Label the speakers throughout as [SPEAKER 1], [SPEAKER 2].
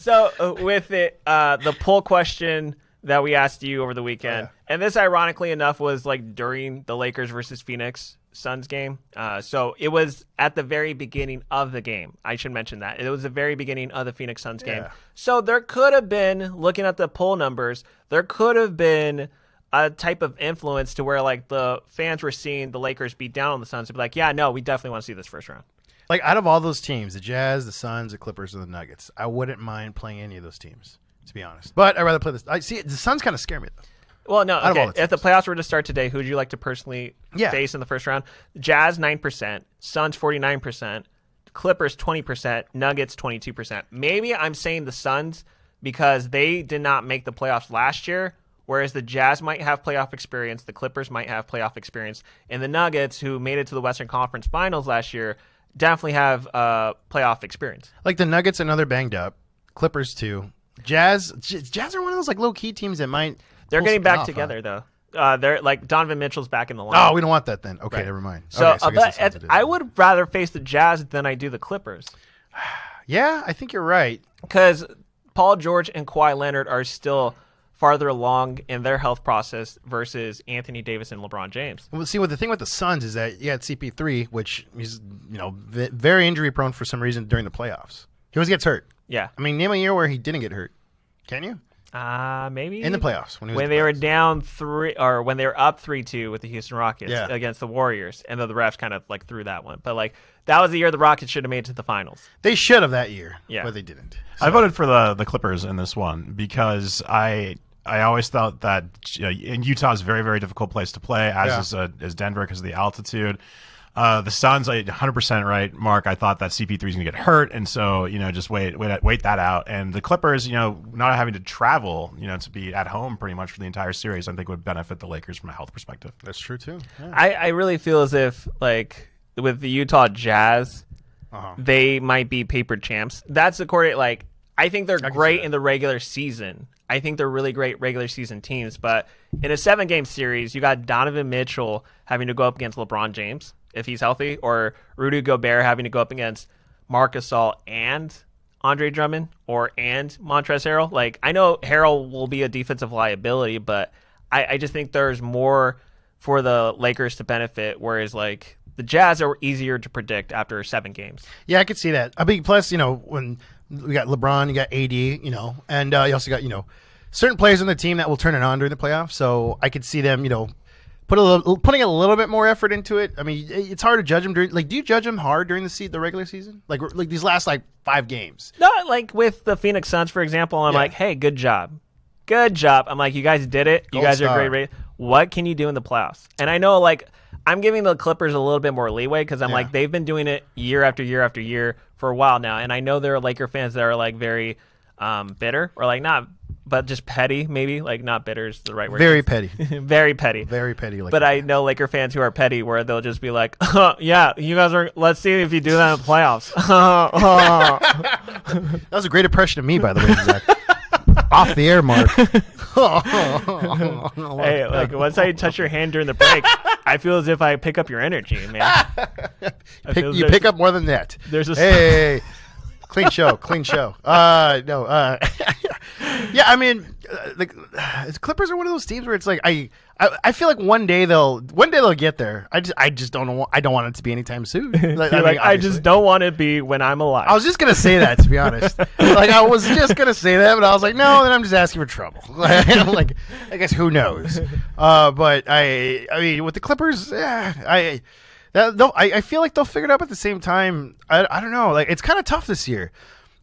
[SPEAKER 1] So with it, the poll question that we asked you over the weekend, and this ironically enough was like during the Lakers versus Phoenix Suns game. So it was at the very beginning of the game. I should mention that. It was the very beginning of the Phoenix Suns game. So there could have been, looking at the poll numbers, there could have been a type of influence to where like the fans were seeing the Lakers beat down on the Suns to be like, yeah, no, we definitely want to see this first round.
[SPEAKER 2] Like out of all those teams, the Jazz, the Suns, the Clippers, and the Nuggets, I wouldn't mind playing any of those teams, to be honest. But I'd rather play this. I see the Suns kind of scare me though.
[SPEAKER 1] Well, no, okay. If the playoffs were to start today, who would you like to personally face in the first round? Jazz 9%, Suns 49%, Clippers 20%, Nuggets 22%. Maybe I'm saying the Suns because they did not make the playoffs last year, whereas the Jazz might have playoff experience, the Clippers might have playoff experience, and the Nuggets, who made it to the Western Conference Finals last year, definitely have playoff experience.
[SPEAKER 2] Like the Nuggets, another banged up. Clippers too. Jazz are one of those like low key teams that might.
[SPEAKER 1] They're getting back together though. They're like Donovan Mitchell's back in the line.
[SPEAKER 2] Oh, we don't want that then. Okay, never mind.
[SPEAKER 1] So,
[SPEAKER 2] okay,
[SPEAKER 1] I would rather face the Jazz than I do the Clippers.
[SPEAKER 2] Yeah, I think you're right.
[SPEAKER 1] Because Paul George and Kawhi Leonard are still farther along in their health process versus Anthony Davis and LeBron James.
[SPEAKER 2] Well, see, the thing with the Suns is that you had CP3, which is very injury prone for some reason during the playoffs. He always gets hurt.
[SPEAKER 1] Yeah.
[SPEAKER 2] I mean, name a year where he didn't get hurt. Can you?
[SPEAKER 1] Maybe
[SPEAKER 2] in the playoffs
[SPEAKER 1] when they were down 3 or when they were up 3-2 with the Houston Rockets against the Warriors, and then the refs kind of like threw that one. But like that was the year the Rockets should have made it to the finals.
[SPEAKER 2] They should have that year, but they didn't.
[SPEAKER 3] So. I voted for the Clippers in this one because I always thought that Utah is a very, very difficult place to play, as is Denver because of the altitude. The Suns, 100% right, Mark. I thought that CP3 is going to get hurt, and so just wait that out. And the Clippers, not having to travel, to be at home pretty much for the entire series, I think would benefit the Lakers from a health perspective.
[SPEAKER 2] That's true too. Yeah.
[SPEAKER 1] I really feel as if like with the Utah Jazz, they might be paper champs. That's according like I think they're great in the regular season. I think they're really great regular season teams, but in a 7-game series, you got Donovan Mitchell having to go up against LeBron James if he's healthy, or Rudy Gobert having to go up against Marc Gasol and Andre Drummond and Montrezl Harrell. Like I know Harrell will be a defensive liability, but I just think there's more for the Lakers to benefit, whereas like the Jazz are easier to predict after 7 games.
[SPEAKER 2] Yeah, I could see that. I mean, plus when we got LeBron, you got AD, and you also got certain players on the team that will turn it on during the playoffs. So I could see them, putting a little bit more effort into it. I mean, it's hard to judge them during. Like, do you judge them hard during the regular season? Like these last 5 games.
[SPEAKER 1] No, like with the Phoenix Suns, for example. I'm like, hey, good job. I'm like, you guys did it. You guys are great. What can you do in the playoffs? And I know, like, I'm giving the Clippers a little bit more leeway because I'm like, they've been doing it year after year after year for a while now, and I know there are Laker fans that are like very bitter or like not. But just petty, maybe. Like, not bitter is the right word.
[SPEAKER 2] Very petty.
[SPEAKER 1] Very petty.
[SPEAKER 2] Very petty.
[SPEAKER 1] But I know Laker fans who are petty where they'll just be like, yeah, you guys are, let's see if you do that in the playoffs.
[SPEAKER 2] That was a great impression of me, by the way, Zach. Off the air, Mark.
[SPEAKER 1] Hey, like, once I touch your hand during the break, I feel as if I pick up your energy, man.
[SPEAKER 2] You pick up more than that.
[SPEAKER 1] There's a...
[SPEAKER 2] Hey. Clean show. No. Yeah, I mean, the Clippers are one of those teams where it's like I feel like one day they'll get there. I just don't know. I don't want it to be anytime soon.
[SPEAKER 1] I just don't want it to be when I'm alive.
[SPEAKER 2] I was just gonna say that, to be honest. I was just gonna say that, but I was like, no. Then I'm just asking for trouble. Like, I guess who knows? But I mean, with the Clippers, I feel like they'll figure it out at the same time. I don't know. Like, it's kind of tough this year.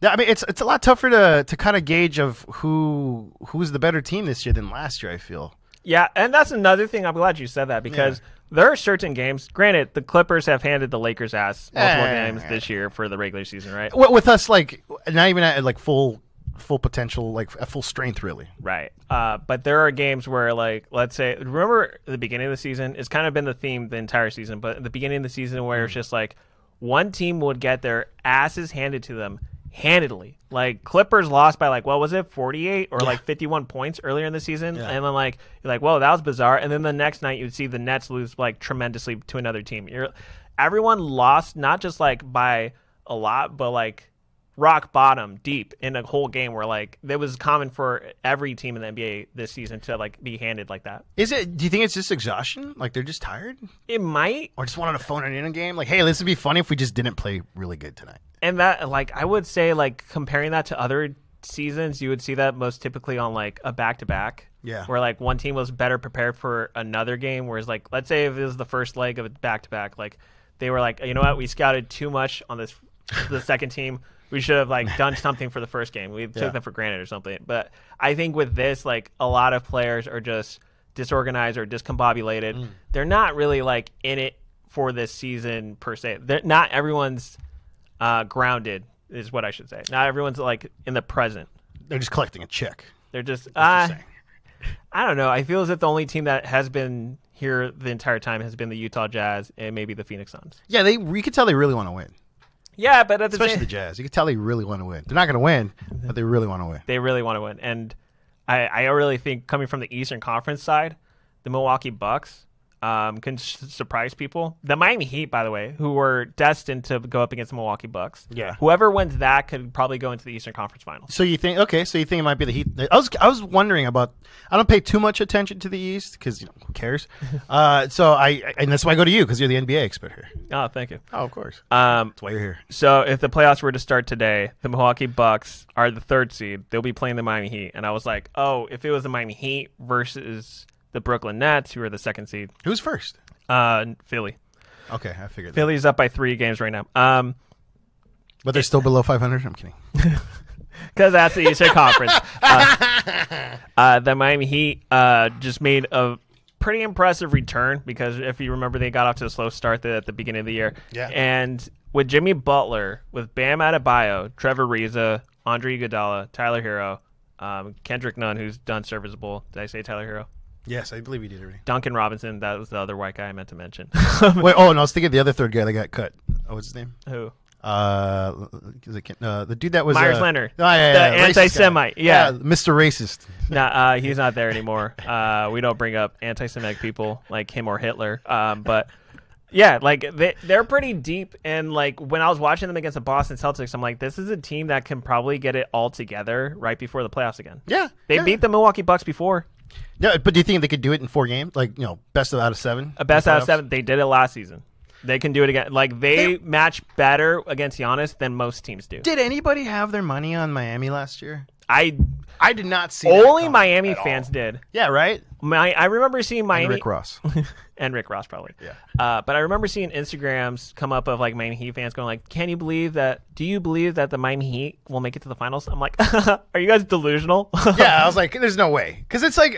[SPEAKER 2] I mean, it's a lot tougher to kind of gauge of who's the better team this year than last year, I feel.
[SPEAKER 1] Yeah, and that's another thing. I'm glad you said that because there are certain games. Granted, the Clippers have handed the Lakers ass multiple games this year for the regular season, right?
[SPEAKER 2] With us, like, not even at like full potential, like at full strength, really.
[SPEAKER 1] Right. But there are games where, like, let's say, remember the beginning of the season? It's kind of been the theme the entire season, but at the beginning of the season where it's just like one team would get their asses handed to them handedly. Like, Clippers lost by, like, what was it, 48 or like 51 points earlier in the season? And then, like, you're like, whoa, that was bizarre. And then the next night you'd see the Nets lose, like, tremendously to another team. Everyone lost not just, like, by a lot, but, like, rock bottom deep in a whole game where like it was common for every team in the NBA this season to like be handed like that.
[SPEAKER 2] Do you think it's just exhaustion? Like they're just tired?
[SPEAKER 1] It might.
[SPEAKER 2] Or just wanted to phone it in a game? Like, hey, this would be funny if we just didn't play really good tonight.
[SPEAKER 1] And that, like, I would say, like, comparing that to other seasons, you would see that most typically on like a back-to-back.
[SPEAKER 2] Yeah.
[SPEAKER 1] Where like one team was better prepared for another game, whereas like let's say if it was the first leg of a back-to-back, like they were like, you know what, we scouted too much on the second team. We should have like done something for the first game. We took them for granted or something. But I think with this, like a lot of players are just disorganized or discombobulated. They're not really like in it for this season per se. Not everyone's grounded is what I should say. Not everyone's like in the present.
[SPEAKER 2] They're just collecting a check.
[SPEAKER 1] They're just I don't know. I feel as if the only team that has been here the entire time has been the Utah Jazz and maybe the Phoenix Suns.
[SPEAKER 2] Yeah, you could tell they really want to win.
[SPEAKER 1] Yeah, but at the
[SPEAKER 2] especially the Jazz, you can tell they really want to win. They're not going to win, but they really want to win.
[SPEAKER 1] They really want to win, and I really think coming from the Eastern Conference side, the Milwaukee Bucks can surprise people. The Miami Heat, by the way, who were destined to go up against the Milwaukee Bucks.
[SPEAKER 2] Yeah.
[SPEAKER 1] Whoever wins that could probably go into the Eastern Conference Finals.
[SPEAKER 2] So you think it might be the Heat? I was wondering about. I don't pay too much attention to the East because who cares? And that's why I go to you because you're the NBA expert here.
[SPEAKER 1] Oh, thank you.
[SPEAKER 2] Oh, of course. That's why you're here.
[SPEAKER 1] So if the playoffs were to start today, the Milwaukee Bucks are the 3rd seed. They'll be playing the Miami Heat, and I was like, oh, if it was the Miami Heat versus the Brooklyn Nets, who are the 2nd seed.
[SPEAKER 2] Who's first?
[SPEAKER 1] Philly.
[SPEAKER 2] Okay, I figured.
[SPEAKER 1] Philly's up by 3 games right now.
[SPEAKER 2] But they're still below 500. I'm kidding.
[SPEAKER 1] Because that's the Eastern Conference. The Miami Heat just made a pretty impressive return because if you remember, they got off to a slow start at the beginning of the year.
[SPEAKER 2] Yeah.
[SPEAKER 1] And with Jimmy Butler, with Bam Adebayo, Trevor Ariza, Andre Iguodala, Tyler Hero, Kendrick Nunn, who's done serviceable. Did I say Tyler Hero?
[SPEAKER 2] Yes, I believe you did already.
[SPEAKER 1] Duncan Robinson, that was the other white guy I meant to mention.
[SPEAKER 2] Wait, no, I was thinking the other 3rd guy that got cut. Oh, what's his name?
[SPEAKER 1] Who?
[SPEAKER 2] The dude that was
[SPEAKER 1] Myers Leonard.
[SPEAKER 2] Oh, yeah,
[SPEAKER 1] the anti-Semite. Yeah.
[SPEAKER 2] Mr. Racist.
[SPEAKER 1] Nah, he's not there anymore. We don't bring up anti-Semitic people like him or Hitler. But yeah, like they're pretty deep. And like when I was watching them against the Boston Celtics, I'm like, this is a team that can probably get it all together right before the playoffs again.
[SPEAKER 2] Yeah,
[SPEAKER 1] they beat the Milwaukee Bucks before.
[SPEAKER 2] Yeah, but do you think they could do it in 4 games? Like, best out of 7?
[SPEAKER 1] A best out of 7. They did it last season. They can do it again. Like they match better against Giannis than most teams do.
[SPEAKER 2] Did anybody have their money on Miami last year?
[SPEAKER 1] I
[SPEAKER 2] did not see.
[SPEAKER 1] Only Miami fans did.
[SPEAKER 2] Yeah, right.
[SPEAKER 1] I remember seeing Miami.
[SPEAKER 2] And Rick Ross.
[SPEAKER 1] And Rick Ross probably.
[SPEAKER 2] Yeah.
[SPEAKER 1] But I remember seeing Instagrams come up of like Miami Heat fans going like, "Can you believe that? Do you believe that the Miami Heat will make it to the finals?" I'm like, "Are you guys delusional?"
[SPEAKER 2] Yeah, I was like, "There's no way," because it's like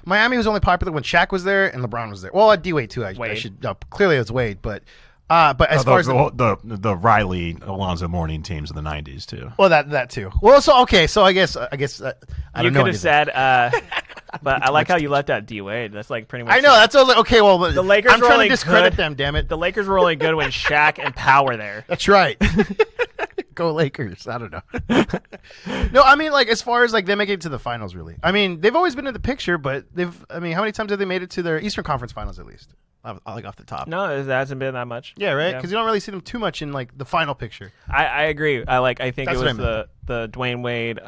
[SPEAKER 2] Miami was only popular when Shaq was there and LeBron was there. Well, D-Wade too. I should clearly it was Wade, but as far as
[SPEAKER 3] the Riley Alonzo Mourning teams in the 90s too.
[SPEAKER 2] Well, that too. Well, so okay, so I guess I don't
[SPEAKER 1] you
[SPEAKER 2] know.
[SPEAKER 1] could have said, but I like how you left out D-Wade. That's like pretty much.
[SPEAKER 2] I know that's okay. Well,
[SPEAKER 1] the Lakers.
[SPEAKER 2] I'm
[SPEAKER 1] were
[SPEAKER 2] trying
[SPEAKER 1] only
[SPEAKER 2] to discredit
[SPEAKER 1] good.
[SPEAKER 2] them. Damn it.
[SPEAKER 1] The Lakers were only good when Shaq and Powell were there.
[SPEAKER 2] That's right. Go Lakers. I don't know. No, I mean, like, as far as, like, them making it to the finals, really. I mean, they've always been in the picture, but how many times have they made it to their Eastern Conference finals, at least? Like, off the top.
[SPEAKER 1] No, it hasn't been that much.
[SPEAKER 2] Yeah, right? Because you don't really see them too much in, like, the final picture.
[SPEAKER 1] I agree. I think
[SPEAKER 2] That's
[SPEAKER 1] it was the Dwayne Wade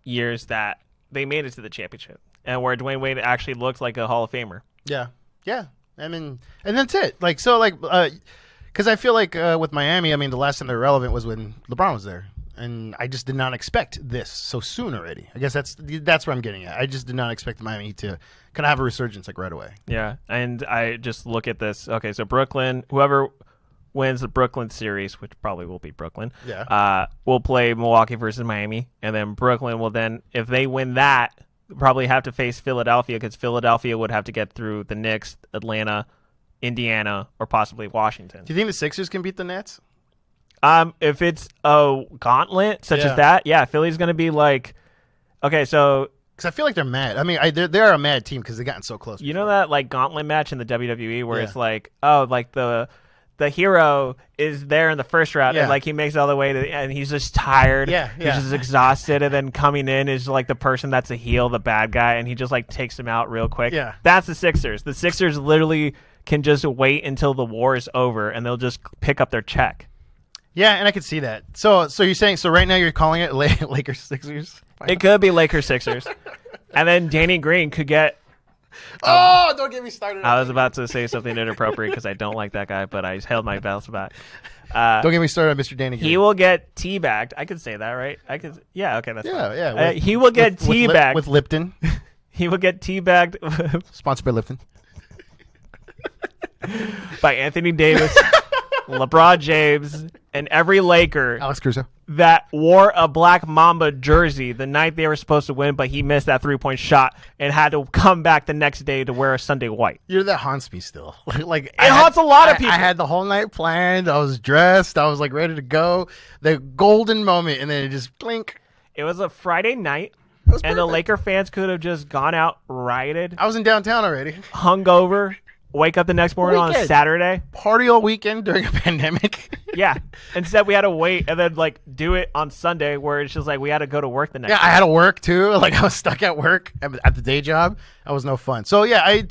[SPEAKER 1] years that they made it to the championship. And where Dwayne Wade actually looked like a Hall of Famer.
[SPEAKER 2] Yeah. Yeah. I mean, and that's it. Like, so, like, because I feel like with Miami, I mean, the last time they were relevant was when LeBron was there. And I just did not expect this so soon already. I guess that's what I'm getting at. I just did not expect Miami to kind of have a resurgence like right away.
[SPEAKER 1] Yeah, and I just look at this. Okay, so Brooklyn, whoever wins the Brooklyn series, which probably will be Brooklyn, will play Milwaukee versus Miami. And then Brooklyn will then, if they win that, probably have to face Philadelphia because Philadelphia would have to get through the Knicks, Atlanta, Indiana, or possibly Washington.
[SPEAKER 2] Do you think the Sixers can beat the Nets?
[SPEAKER 1] If it's a gauntlet such as that, Philly's going to be like, okay, so
[SPEAKER 2] because I feel like they're mad. I mean, they're a mad team because they've gotten so close.
[SPEAKER 1] You know that like gauntlet match in the WWE where it's like, oh, like the hero is there in the first round and like he makes it all the way to, and he's just tired. He's just exhausted, and then coming in is like the person that's a heel, the bad guy, and he just like takes him out real quick.
[SPEAKER 2] Yeah,
[SPEAKER 1] that's the Sixers. The Sixers literally can just wait until the war is over, and they'll just pick up their check.
[SPEAKER 2] Yeah, and I could see that. So you're saying right now you're calling it Lakers Sixers?
[SPEAKER 1] It could be Lakers Sixers, and then Danny Green could get.
[SPEAKER 2] Don't get me started.
[SPEAKER 1] I was about to say something inappropriate because I don't like that guy, but I held my bells back.
[SPEAKER 2] Don't get me started on Mr. Danny Green.
[SPEAKER 1] He will get teabagged. I could say that, right? I could. Yeah. Okay. That's fine.
[SPEAKER 2] Yeah.
[SPEAKER 1] He will get teabagged
[SPEAKER 2] with Lipton.
[SPEAKER 1] He will get teabagged.
[SPEAKER 2] Sponsored by Lipton.
[SPEAKER 1] By Anthony Davis, LeBron James, and every Laker.
[SPEAKER 2] Alex Caruso.
[SPEAKER 1] That wore a Black Mamba jersey the night they were supposed to win, but he missed that 3-point shot and had to come back the next day to wear a Sunday white.
[SPEAKER 2] That haunts me still. It
[SPEAKER 1] haunts a lot of people.
[SPEAKER 2] I had the whole night planned. I was dressed. I was like ready to go. The golden moment, and then it just blink.
[SPEAKER 1] It was a Friday night, and the Laker fans could have just gone out, rioted.
[SPEAKER 2] I was in downtown already.
[SPEAKER 1] Hungover. Wake up the next morning on a Saturday.
[SPEAKER 2] Party all weekend during a pandemic.
[SPEAKER 1] Yeah. Instead, we had to wait and then do it on Sunday, where it's just we had to go to work the next day.
[SPEAKER 2] I had to work too. I was stuck at work at the day job. That was no fun. So yeah,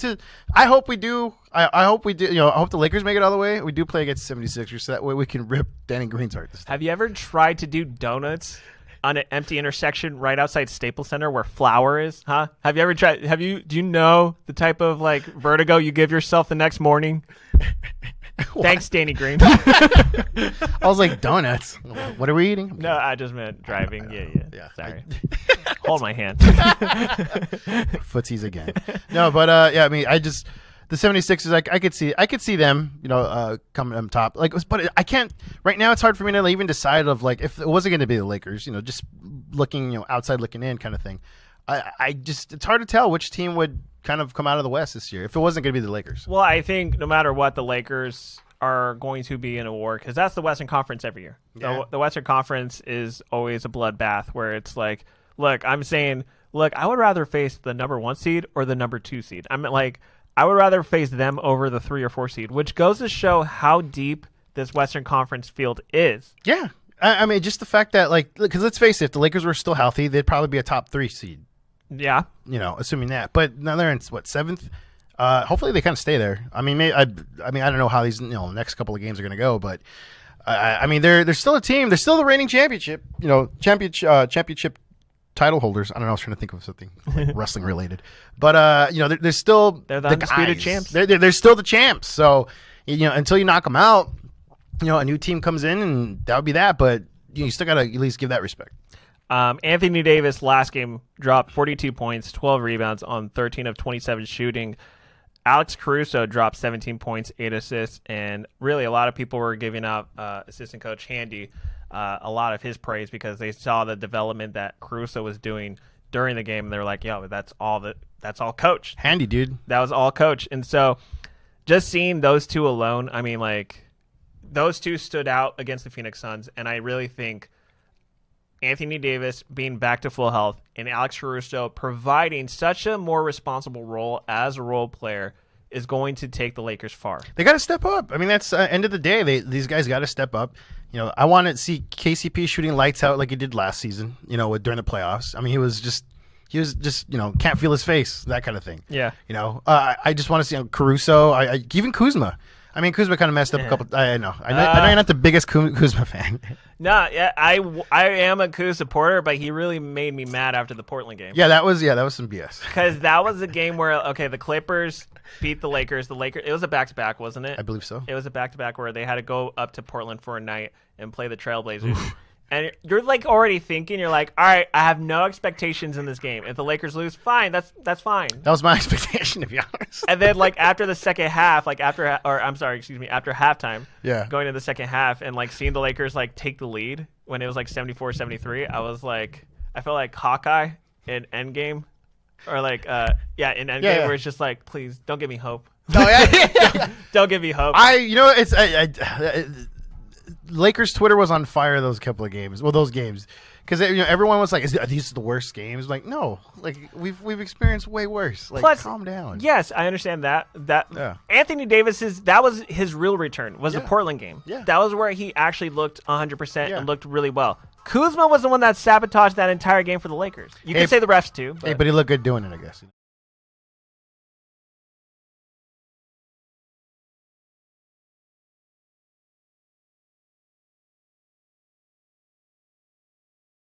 [SPEAKER 2] I hope we do. I hope we do. I hope the Lakers make it all the way. We do play against 76ers, so that way we can rip Danny Green's heart this time.
[SPEAKER 1] Have you ever tried to do donuts on an empty intersection right outside Staples Center where Flower is? Huh? Have you ever tried? Do you know the type of vertigo you give yourself the next morning? Thanks, Danny Green.
[SPEAKER 2] I was like, donuts. What are we eating?
[SPEAKER 1] No, I just meant driving. Yeah. Sorry. Hold my hand.
[SPEAKER 2] Footsies again. No, but the 76ers, I could see them, coming on top. But I can't right now. It's hard for me to even decide if it wasn't going to be the Lakers, just looking, outside looking in kind of thing. It's hard to tell which team would kind of come out of the West this year if it wasn't going to be the Lakers.
[SPEAKER 1] Well, I think no matter what, the Lakers are going to be in a war because that's the Western Conference every year.
[SPEAKER 2] Yeah.
[SPEAKER 1] The Western Conference is always a bloodbath where it's look, I'm saying, I would rather face the number 1 seed or the number 2 seed. I would rather face them over the 3 or 4 seed, which goes to show how deep this Western Conference field is.
[SPEAKER 2] Yeah. I mean, just the fact that, because let's face it, if the Lakers were still healthy, they'd probably be a top 3 seed.
[SPEAKER 1] Yeah.
[SPEAKER 2] Assuming that. But now they're in, 7th? Hopefully they kind of stay there. I mean, I don't know how these next couple of games are going to go, but they're still a team. They're still the reigning championship title holders. I don't know. I was trying to think of something wrestling related, but they're still
[SPEAKER 1] they're the undisputed champs.
[SPEAKER 2] They're still the champs. So until you knock them out, a new team comes in and that would be that. But you still got to at least give that respect.
[SPEAKER 1] Anthony Davis last game dropped 42 points, 12 rebounds on 13 of 27 shooting. Alex Caruso dropped 17 points, 8 assists, and really a lot of people were giving out assistant coach Handy a lot of his praise because they saw the development that Caruso was doing during the game. And they were like, yo, that's all coach.
[SPEAKER 2] Handy, dude.
[SPEAKER 1] That was all coach. And so just seeing those two alone, those two stood out against the Phoenix Suns, and I really think Anthony Davis being back to full health and Alex Caruso providing such a more responsible role as a role player is going to take the Lakers far.
[SPEAKER 2] They got to step up. I mean, that's end of the day. These guys got to step up. I want to see KCP shooting lights out like he did last season. During the playoffs. I mean, he was just can't feel his face, that kind of thing.
[SPEAKER 1] Yeah.
[SPEAKER 2] I just want to see Caruso. Even Kuzma. I mean, Kuzma kind of messed up a couple. I know you're not the biggest Kuzma fan.
[SPEAKER 1] No, yeah, I am a Kuz supporter, but he really made me mad after the Portland game.
[SPEAKER 2] Yeah, that was some BS.
[SPEAKER 1] Because that was a game where the Clippers beat the Lakers. It was a back-to-back, wasn't it?
[SPEAKER 2] I believe so.
[SPEAKER 1] It was a back-to-back where they had to go up to Portland for a night and play the Trailblazers. And you're already thinking, you're like, all right, I have no expectations in this game. If the Lakers lose, fine, that's fine.
[SPEAKER 2] That was my expectation, to be honest.
[SPEAKER 1] And then after the second half, after halftime,
[SPEAKER 2] yeah,
[SPEAKER 1] going to the second half and seeing the Lakers take the lead when it was 74-73, I felt like Hawkeye in Endgame, or in Endgame where it's just please don't give me hope.
[SPEAKER 2] Oh yeah,
[SPEAKER 1] don't give me hope.
[SPEAKER 2] Lakers Twitter was on fire those couple of games. Well, those games, because everyone was like, "Are these the worst games?" No, we've experienced way worse.
[SPEAKER 1] Plus,
[SPEAKER 2] calm down.
[SPEAKER 1] Yes, I understand that. Anthony Davis's that was his real return was the Portland game.
[SPEAKER 2] Yeah,
[SPEAKER 1] that was where he actually looked 100% and looked really well. Kuzma was the one that sabotaged that entire game for the Lakers. You could say the refs too.
[SPEAKER 2] But he looked good doing it, I guess.